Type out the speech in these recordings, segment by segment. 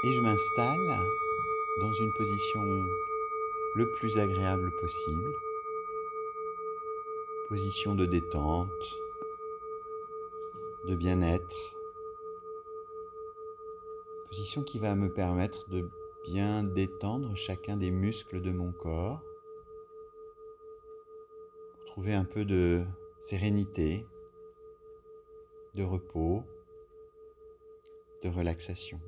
Et je m'installe dans une position le plus agréable possible, position de détente, de bien-être, position qui va me permettre de bien détendre chacun des muscles de mon corps, pour trouver un peu de sérénité, de repos, de relaxation.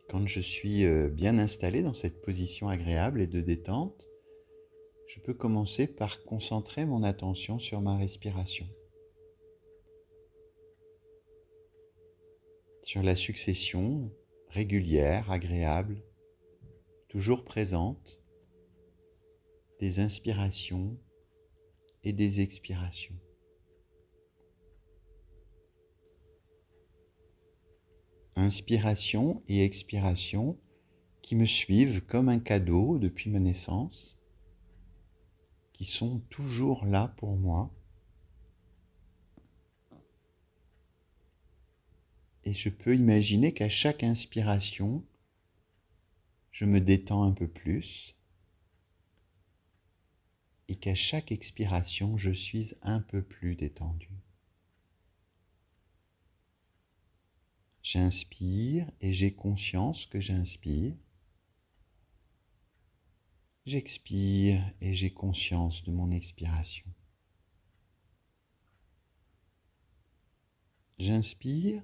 Quand je suis bien installé dans cette position agréable et de détente, je peux commencer par concentrer mon attention sur ma respiration, sur la succession régulière, agréable, toujours présente, des inspirations et des expirations. Inspiration et expiration qui me suivent comme un cadeau depuis ma naissance, qui sont toujours là pour moi. Et je peux imaginer qu'à chaque inspiration, je me détends un peu plus et qu'à chaque expiration, je suis un peu plus détendu. J'inspire et j'ai conscience que j'inspire. J'expire et j'ai conscience de mon expiration. J'inspire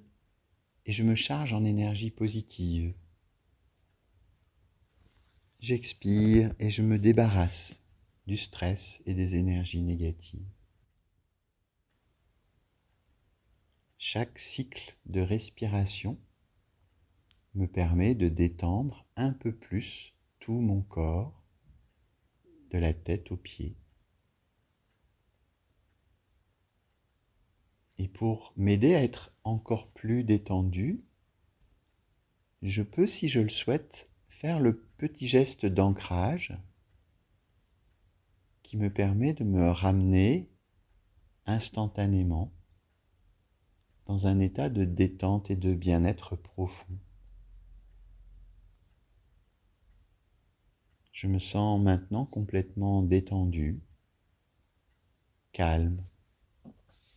et je me charge en énergie positive. J'expire et je me débarrasse du stress et des énergies négatives. Chaque cycle de respiration me permet de détendre un peu plus tout mon corps, de la tête aux pieds. Et pour m'aider à être encore plus détendu, je peux, si je le souhaite, faire le petit geste d'ancrage qui me permet de me ramener instantanément dans un état de détente et de bien-être profond. Je me sens maintenant complètement détendu, calme,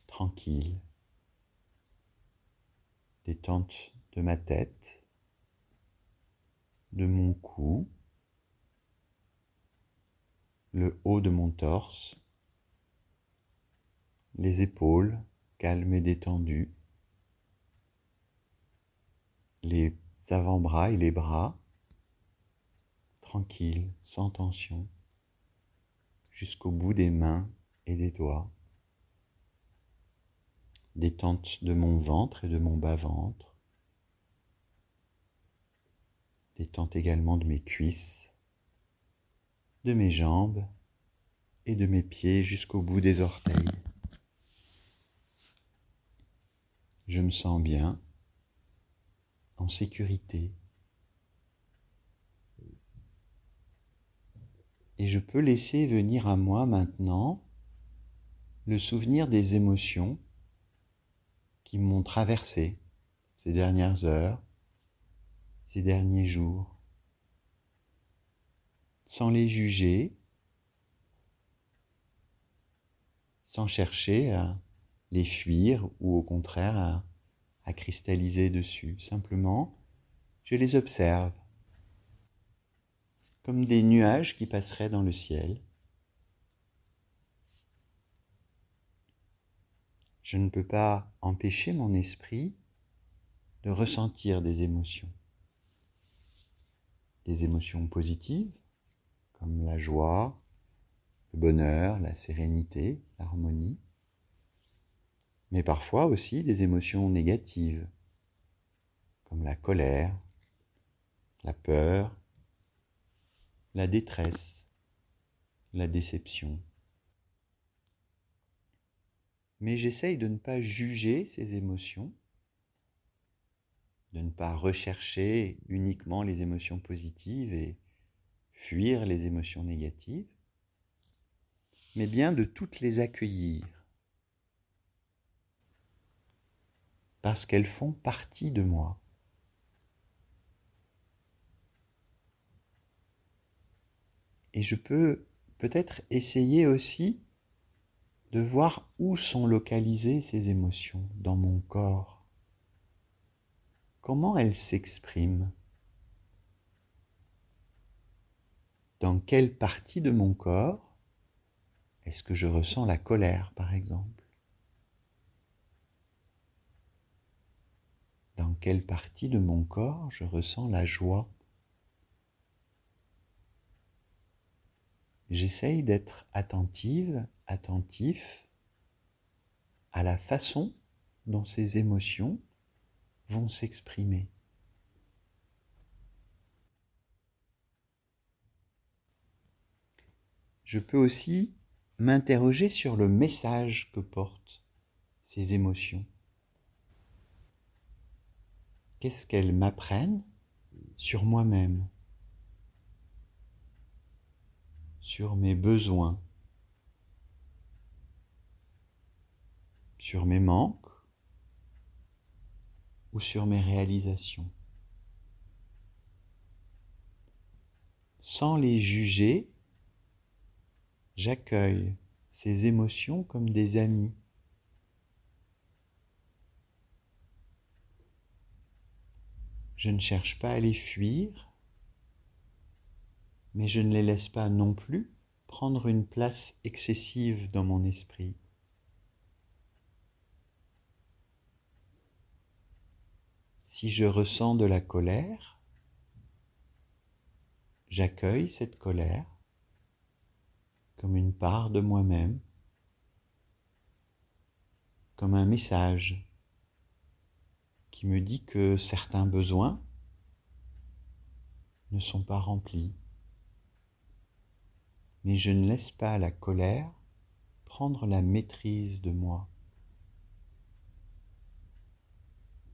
tranquille. Détente de ma tête, de mon cou, le haut de mon torse, les épaules calmes et détendues, les avant-bras et les bras tranquilles, sans tension, jusqu'au bout des mains et des doigts. Détente de mon ventre et de mon bas-ventre. Détente également de mes cuisses, de mes jambes et de mes pieds jusqu'au bout des orteils. Je me sens bien, en sécurité. Et je peux laisser venir à moi maintenant le souvenir des émotions qui m'ont traversé ces dernières heures, ces derniers jours, sans les juger, sans chercher à les fuir ou au contraire à cristalliser dessus. Simplement, je les observe comme des nuages qui passeraient dans le ciel. Je ne peux pas empêcher mon esprit de ressentir des émotions positives comme la joie, le bonheur, la sérénité, l'harmonie, mais parfois aussi des émotions négatives comme la colère, la peur, la détresse, la déception. Mais j'essaye de ne pas juger ces émotions, de ne pas rechercher uniquement les émotions positives et fuir les émotions négatives, mais bien de toutes les accueillir. parce qu'elles font partie de moi. Et je peux peut-être essayer aussi de voir où sont localisées ces émotions dans mon corps. Comment elles s'expriment? Dans quelle partie de mon corps est-ce que je ressens la colère, par exemple? Dans quelle partie de mon corps je ressens la joie? J'essaye d'être attentive, attentif à la façon dont ces émotions vont s'exprimer. Je peux aussi m'interroger sur le message que portent ces émotions. Qu'est-ce qu'elles m'apprennent sur moi-même, sur mes besoins, sur mes manques ou sur mes réalisations. Sans les juger, j'accueille ces émotions comme des amis. Je ne cherche pas à les fuir, mais je ne les laisse pas non plus prendre une place excessive dans mon esprit. Si je ressens de la colère, j'accueille cette colère comme une part de moi-même, comme un message qui me dit que certains besoins ne sont pas remplis. Mais je ne laisse pas la colère prendre la maîtrise de moi.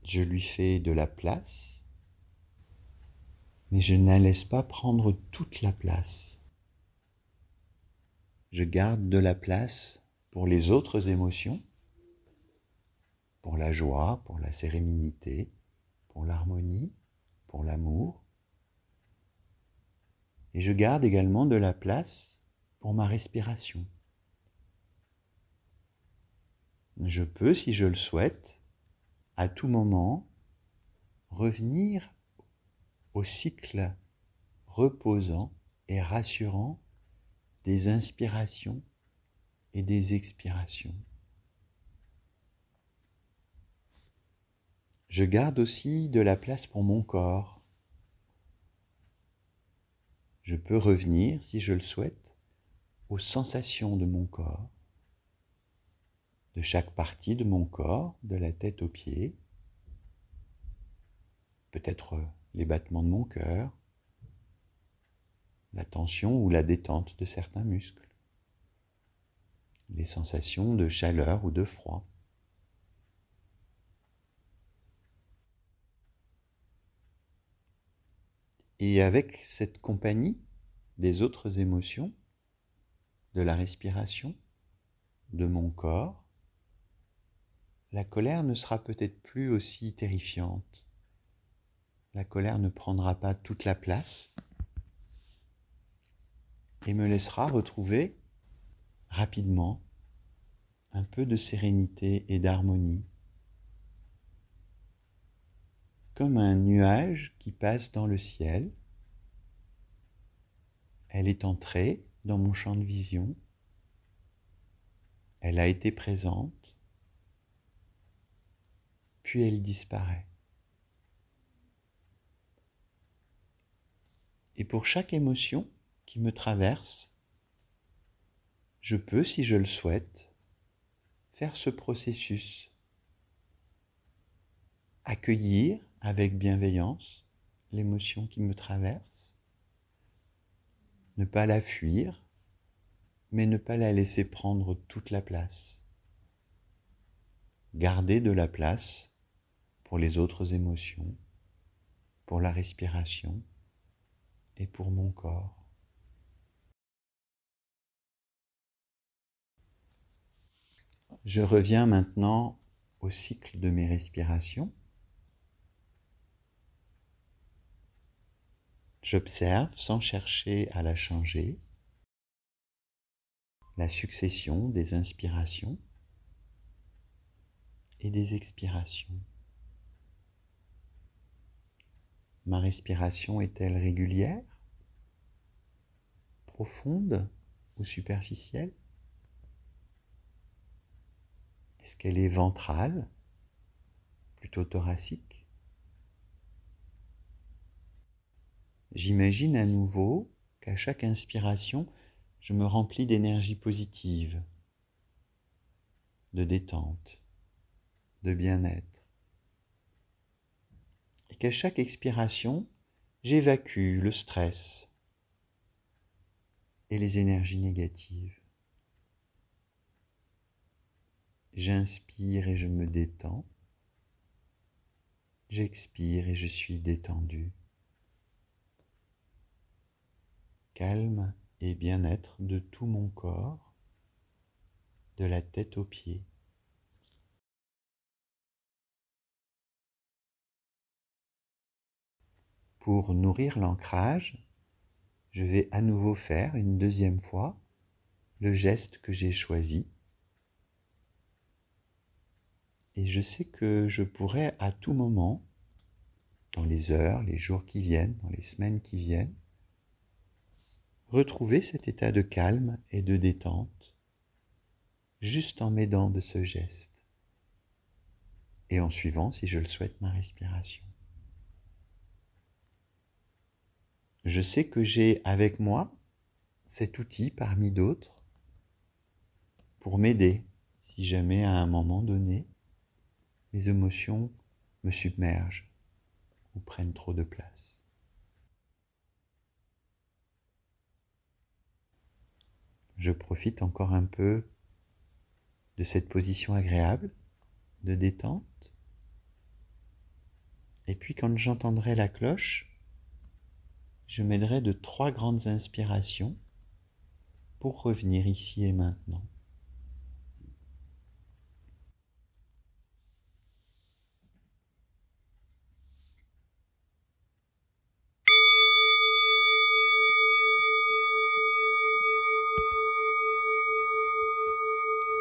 Je lui fais de la place, mais je ne la laisse pas prendre toute la place. Je garde de la place pour les autres émotions, pour la joie, pour la sérénité, pour l'harmonie, pour l'amour. Et je garde également de la place pour ma respiration. Je peux, si je le souhaite, à tout moment, revenir au cycle reposant et rassurant des inspirations et des expirations. Je garde aussi de la place pour mon corps. Je peux revenir, si je le souhaite, aux sensations de mon corps, de chaque partie de mon corps, de la tête aux pieds, peut-être les battements de mon cœur, la tension ou la détente de certains muscles, les sensations de chaleur ou de froid. Et avec cette compagnie des autres émotions, de la respiration, de mon corps, la colère ne sera peut-être plus aussi terrifiante. La colère ne prendra pas toute la place et me laissera retrouver rapidement un peu de sérénité et d'harmonie, comme un nuage qui passe dans le ciel. Elle est entrée dans mon champ de vision, elle a été présente, puis elle disparaît. Et pour chaque émotion qui me traverse, je peux, si je le souhaite, faire ce processus. Accueillir avec bienveillance l'émotion qui me traverse, ne pas la fuir, mais ne pas la laisser prendre toute la place. Garder de la place pour les autres émotions, pour la respiration et pour mon corps. Je reviens maintenant au cycle de mes respirations. J'observe sans chercher à la changer la succession des inspirations et des expirations. Ma respiration est-elle régulière, profonde ou superficielle? Est-ce qu'elle est ventrale, plutôt thoracique? J'imagine à nouveau qu'à chaque inspiration, je me remplis d'énergie positive, de détente, de bien-être. Et qu'à chaque expiration, j'évacue le stress et les énergies négatives. J'inspire et je me détends. J'expire et je suis détendu. Calme et bien-être de tout mon corps, de la tête aux pieds. Pour nourrir l'ancrage, je vais à nouveau faire une deuxième fois le geste que j'ai choisi. Et je sais que je pourrais à tout moment, dans les heures, les jours qui viennent, dans les semaines qui viennent, retrouver cet état de calme et de détente, juste en m'aidant de ce geste, et en suivant, si je le souhaite, ma respiration. Je sais que j'ai avec moi cet outil parmi d'autres pour m'aider si jamais à un moment donné, les émotions me submergent ou prennent trop de place. Je profite encore un peu de cette position agréable de détente. Et puis quand j'entendrai la cloche, je m'aiderai de 3 grandes inspirations pour revenir ici et maintenant.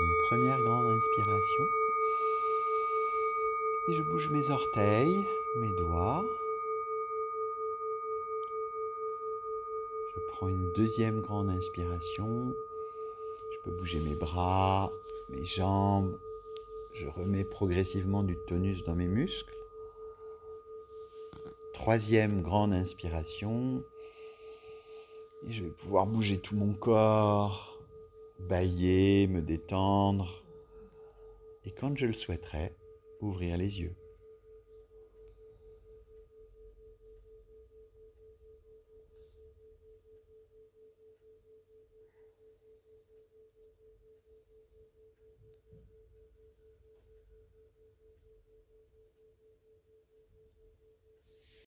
Une première grande inspiration. Et je bouge mes orteils, mes doigts. Je prends une deuxième grande inspiration. Je peux bouger mes bras, mes jambes. Je remets progressivement du tonus dans mes muscles. Troisième grande inspiration. Et je vais pouvoir bouger tout mon corps, bâiller, me détendre. Et quand je le souhaiterai, ouvrir les yeux.